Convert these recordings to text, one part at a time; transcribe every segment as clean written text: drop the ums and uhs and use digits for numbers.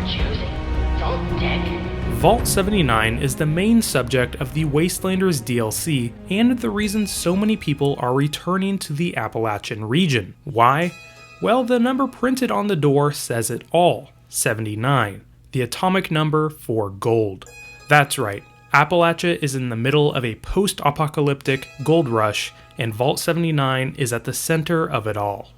choosing Vault-Tec. Vault 79 is the main subject of the Wastelanders DLC and the reason so many people are returning to the Appalachian region. Why? Well, the number printed on the door says it all. 79. The atomic number for gold. That's right. Appalachia is in the middle of a post-apocalyptic gold rush, and Vault 79 is at the center of it all.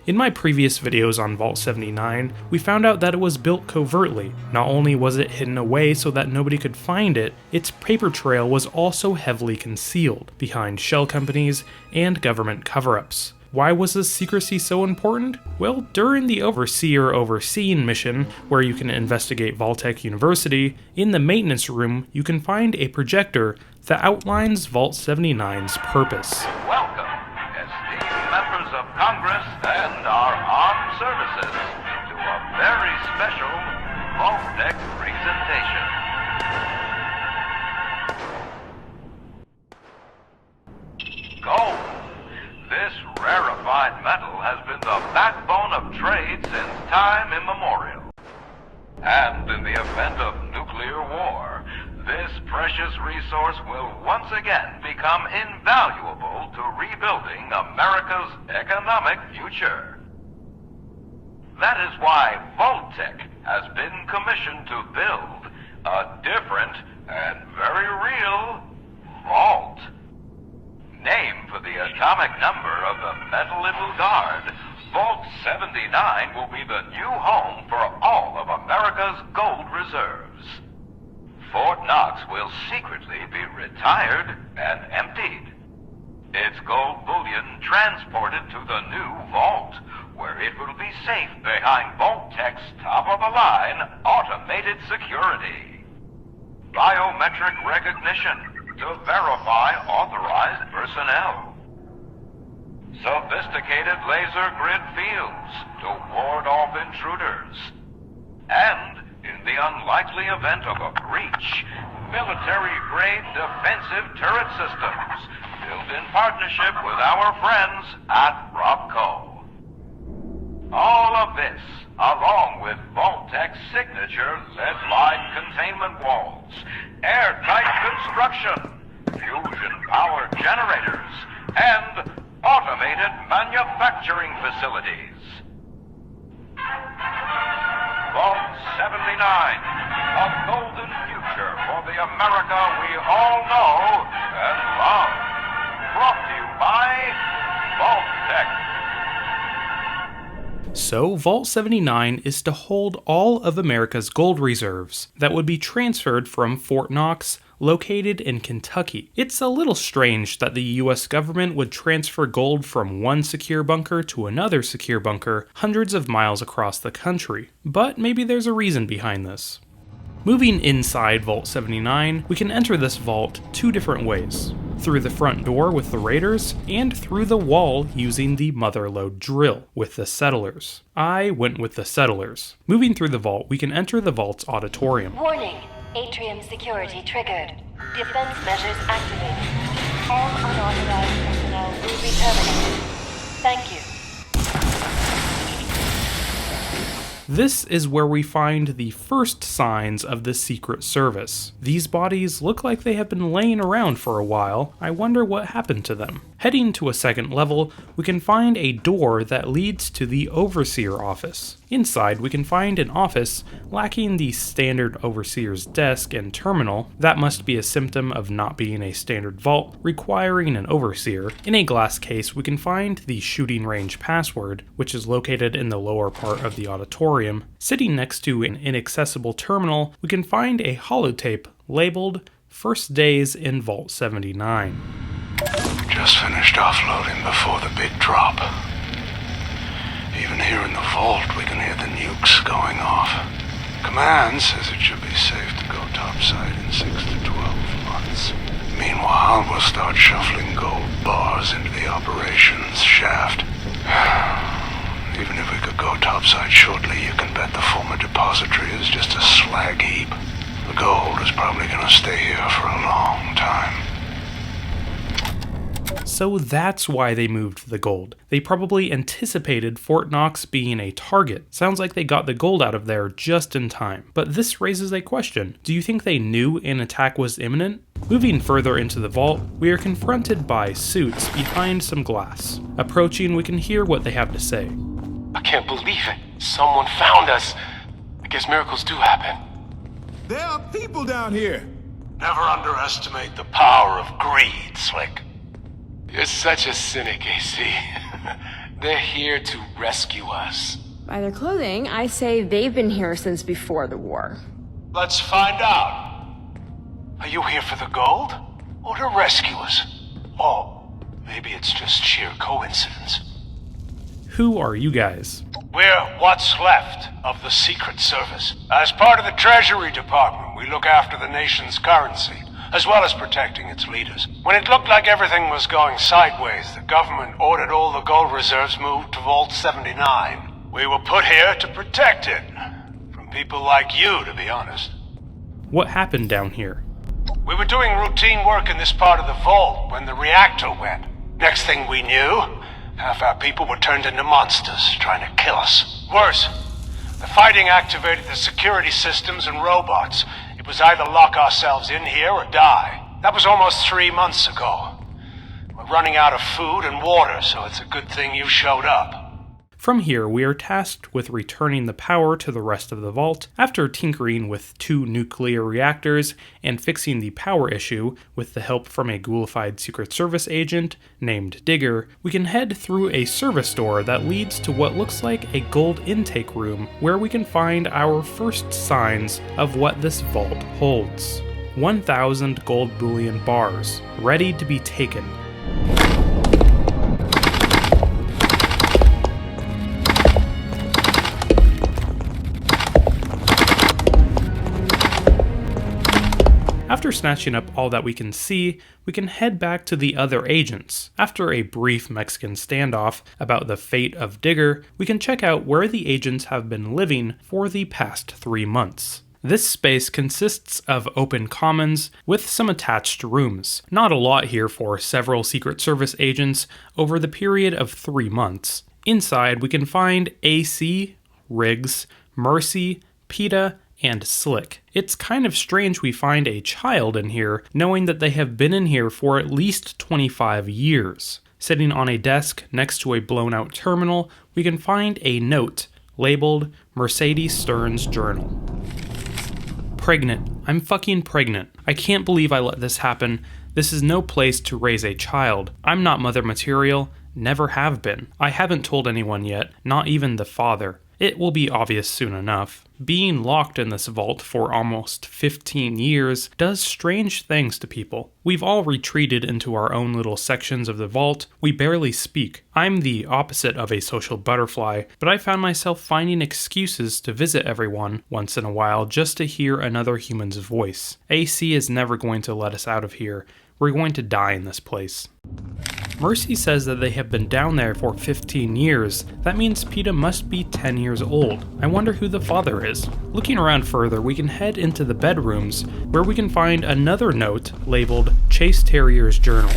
In my previous videos on Vault 79, we found out that it was built covertly. Not only was it hidden away so that nobody could find it, its paper trail was also heavily concealed, behind shell companies and government cover-ups. Why was this secrecy so important? Well, during the Overseer Overseen mission, where you can investigate Vault-Tec University, in the maintenance room you can find a projector that outlines Vault 79's purpose. Welcome, esteemed members of Congress and our armed services, to a very special Vault-Tec presentation. Gold. This rarefied metal has been the backbone of trade since time immemorial. And in the event of nuclear war, this precious resource will once again become invaluable to rebuilding America's economic future. That is why Vault-Tec has been commissioned to build a different and very real vault. Named for the atomic number of the metal it will guard, Vault 79 will be the new home for all of America's gold reserves. Fort Knox will secretly be retired and emptied. Its gold bullion transported to the new vault, where it will be safe behind Vault-Tec's top-of-the-line automated security. Biometric recognition to verify authorized personnel. Sophisticated laser grid fields to ward off intruders. And, in the unlikely event of a breach, military-grade defensive turret systems built in partnership with our friends at Robco. All of this, along with Vault-Tec's signature lead-lined containment walls, airtight construction, fusion power generators, and automated manufacturing facilities. Vault 79, a golden future for the America we all know and love. Brought to you by Vault-Tec. So, Vault 79 is to hold all of America's gold reserves that would be transferred from Fort Knox, located in Kentucky. It's a little strange that the US government would transfer gold from one secure bunker to another secure bunker hundreds of miles across the country, but maybe there's a reason behind this. Moving inside Vault 79, we can enter this vault two different ways. Through the front door with the raiders, and through the wall using the motherlode drill with the settlers. I went with the settlers. Moving through the vault, we can enter the vault's auditorium. Warning, atrium security triggered. Defense measures activated. All unauthorized personnel will be terminated. Thank you. This is where we find the first signs of the Secret Service. These bodies look like they have been laying around for a while. I wonder what happened to them. Heading to a second level, we can find a door that leads to the Overseer office. Inside, we can find an office lacking the standard Overseer's desk and terminal. That must be a symptom of not being a standard vault, requiring an Overseer. In a glass case, we can find the shooting range password, which is located in the lower part of the auditorium. Sitting next to an inaccessible terminal, we can find a holotape labeled First Days in Vault 79. Just finished offloading before the big drop. Even here in the vault, we can hear the nukes going off. Command says it should be safe to go topside in 6 to 12 months. Meanwhile, we'll start shuffling gold bars into the operations shaft. Even if we could go topside shortly, you can bet the former depository is just a slag heap. The gold is probably going to stay here for a long time. So that's why they moved the gold. They probably anticipated Fort Knox being a target. Sounds like they got the gold out of there just in time. But this raises a question. Do you think they knew an attack was imminent? Moving further into the vault, we are confronted by suits behind some glass. Approaching, we can hear what they have to say. I can't believe it. Someone found us. I guess miracles do happen. There are people down here. Never underestimate the power of greed, Slick. You're such a cynic, AC. They're here to rescue us. By their clothing, I say they've been here since before the war. Let's find out. Are you here for the gold? Or to rescue us? Oh, maybe it's just sheer coincidence. Who are you guys? We're what's left of the Secret Service. As part of the Treasury Department, we look after the nation's currency, as well as protecting its leaders. When it looked like everything was going sideways, the government ordered all the gold reserves moved to Vault 79. We were put here to protect it. From people like you, to be honest. What happened down here? We were doing routine work in this part of the vault when the reactor went. Next thing we knew, half our people were turned into monsters, trying to kill us. Worse, the fighting activated the security systems and robots. It was either lock ourselves in here or die. That was almost 3 months ago. We're running out of food and water, so it's a good thing you showed up. From here, we are tasked with returning the power to the rest of the vault. After tinkering with 2 nuclear reactors and fixing the power issue with the help from a ghoulified Secret Service agent named Digger, we can head through a service door that leads to what looks like a gold intake room where we can find our first signs of what this vault holds. 1,000 gold bullion bars, ready to be taken. After snatching up all that we can see, we can head back to the other agents. After a brief Mexican standoff about the fate of Digger, we can check out where the agents have been living for the past 3 months. This space consists of open commons with some attached rooms. Not a lot here for several Secret Service agents over the period of 3 months. Inside, we can find AC, Riggs, Mercy, PETA, and Slick. It's kind of strange we find a child in here, knowing that they have been in here for at least 25 years. Sitting on a desk next to a blown out terminal, we can find a note labeled Mercedes Stern's Journal. Pregnant. I'm fucking pregnant. I can't believe I let this happen. This is no place to raise a child. I'm not mother material. Never have been. I haven't told anyone yet, not even the father. It will be obvious soon enough. Being locked in this vault for almost 15 years does strange things to people. We've all retreated into our own little sections of the vault. We barely speak. I'm the opposite of a social butterfly, but I found myself finding excuses to visit everyone once in a while just to hear another human's voice. AC is never going to let us out of here. We're going to die in this place. Mercy says that they have been down there for 15 years. That means PETA must be 10 years old. I wonder who the father is. Looking around further, we can head into the bedrooms, where we can find another note labeled Chase Terrier's Journal.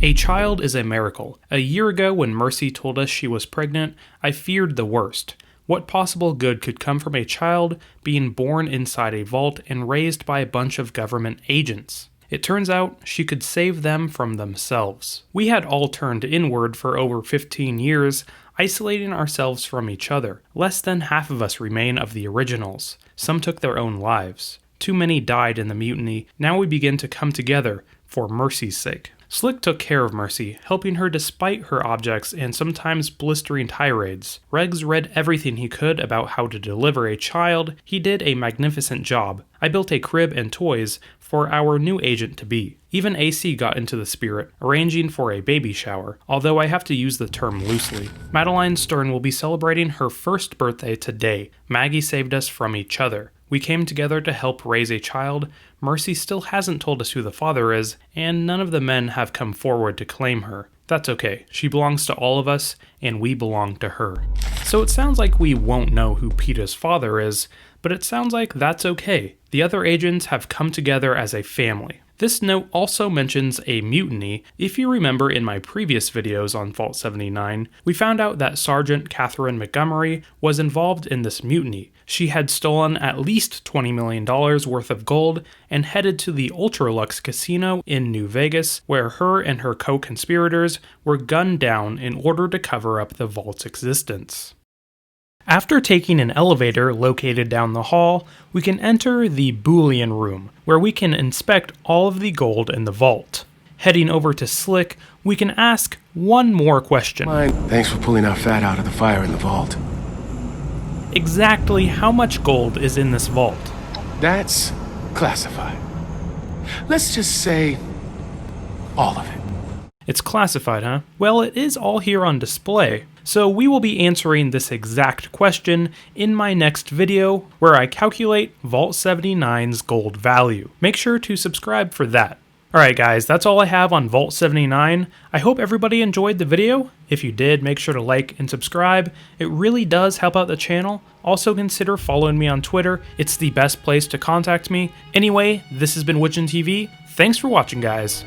A child is a miracle. A year ago, when Mercy told us she was pregnant, I feared the worst. What possible good could come from a child being born inside a vault and raised by a bunch of government agents? It turns out she could save them from themselves. We had all turned inward for over 15 years, isolating ourselves from each other. Less than half of us remain of the originals. Some took their own lives. Too many died in the mutiny. Now we begin to come together for Mercy's sake. Slick took care of Mercy, helping her despite her objects and sometimes blistering tirades. Regs read everything he could about how to deliver a child. He did a magnificent job. I built a crib and toys for our new agent-to-be. Even AC got into the spirit, arranging for a baby shower, although I have to use the term loosely. Madeline Stern will be celebrating her first birthday today. Maggie saved us from each other. We came together to help raise a child. Mercy still hasn't told us who the father is, and none of the men have come forward to claim her. That's okay. She belongs to all of us, and we belong to her. So it sounds like we won't know who PETA's father is, but it sounds like that's okay. The other agents have come together as a family. This note also mentions a mutiny. If you remember in my previous videos on Vault 79, we found out that Sergeant Catherine Montgomery was involved in this mutiny. She had stolen at least $20 million worth of gold and headed to the Ultralux Casino in New Vegas, where her and her co-conspirators were gunned down in order to cover up the vault's existence. After taking an elevator located down the hall, we can enter the bullion room, where we can inspect all of the gold in the vault. Heading over to Slick, we can ask one more question. Thanks for pulling our fat out of the fire in the vault. Exactly how much gold is in this vault? That's classified. Let's just say all of it. It's classified, huh? Well, it is all here on display. So we will be answering this exact question in my next video, where I calculate Vault 79's gold value. Make sure to subscribe for that. Alright guys, that's all I have on Vault 79. I hope everybody enjoyed the video. If you did, make sure to like and subscribe. It really does help out the channel. Also consider following me on Twitter. It's the best place to contact me. Anyway, this has been Witchin TV. Thanks for watching, guys.